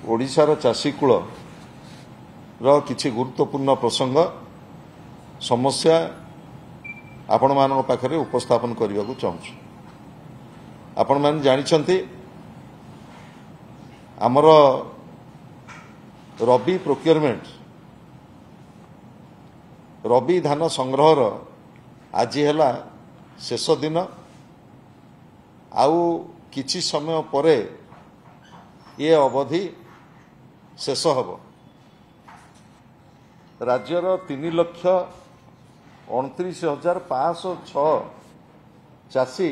ओडिशार चाषी कूल किछि गुरुत्वपूर्ण प्रसंग समस्या आपण मान पाखरे उपस्थापन करने को चाहूँ। आपण मैंने जानिछंती आमर रबी प्रोक्योरमेंट रबी धान संग्रहर आज है शेष दिन आउ किछि समय परे ये अवधि शेष हब। राज्यर 3,29,506 चाषी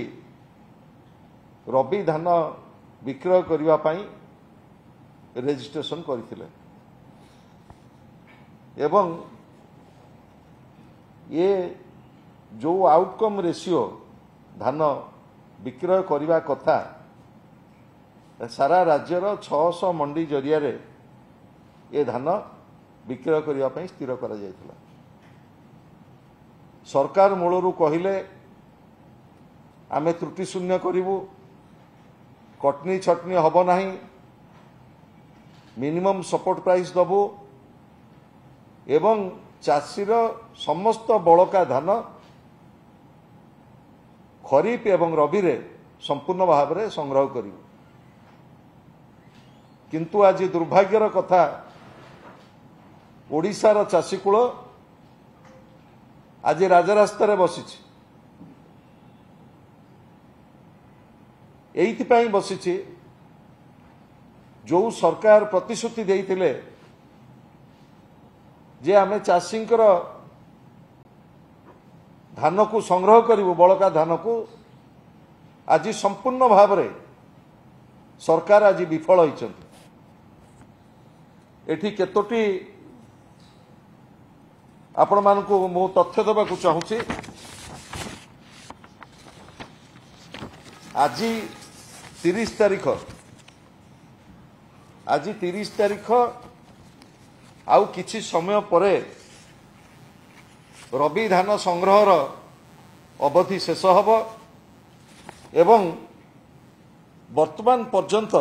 रबी धान विक्रय करने पाई रेजिस्ट्रेशन करथिले एवं ये जो आउटकम रेशियो धान विक्रय करने कथा सारा राज्यर 600 मंडी जरिया रे ये धान विक्रय करने स्थिर करा जायथिला। सरकार मूलरू कहिले आमे त्रुटि शून्य करिवु, कटनी छटनी हब नाही, मिनिमम सपोर्ट प्राइस दबु एवं चाषीर समस्त बड़का धान खरीफ एवं रबी रे संपूर्ण भाव में संग्रह करिवु। किंतु आज दुर्भाग्यर कथा ओडिशार चाषी कूल आज राजरास्तार बसिछि। एइथिपाई बसिछि जो सरकार प्रतिश्रुति देइथिले जे आमे चाषींकर धान को संग्रह करिवु, बड़का धान को आज संपूर्ण भाव में सरकार आज विफल होइछन्ति। एठी केतोटी आपण मानकु मु तथ्य देबाकु चाहूछि। आज 30 तारीख आउ किछि समय परे रबी धान संग्रहर अवधि शेष हब एवं वर्तमान पर्यंत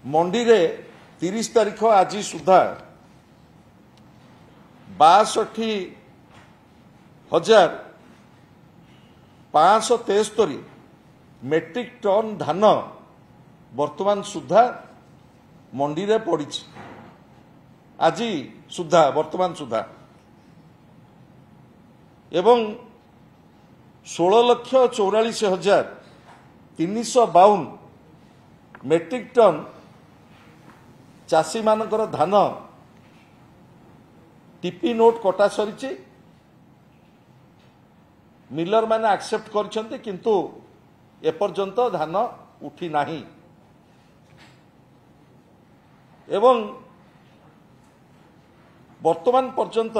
मंडी रे 30 तारीख आज सुधा 62,573 मेट्रिक टन धान वर्तमान सुधा मंडी रे पड़ी आज सुधा वर्तमान सुधा एवं 16,44,352 मेट्रिक टन चाषी मानकर धान टीपी नोट कटा सरी मिलर माने एक्सेप्ट करछन्ते किंतु एपर्यंत धान उठी नाही एवं वर्तमान पर्यंत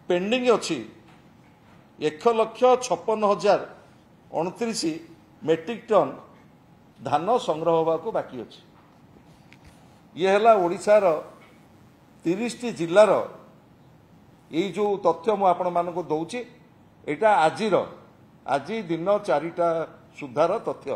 पेंडिंग अच्छी 1,56,029 मेट्रिक टन धान संग्रह होगा बाकी अच्छी। ये है ओडिशार 30 जिलार ये जो तथ्य मु आपण मानक दउची एटा आज दिन 4टा सुधार तथ्य।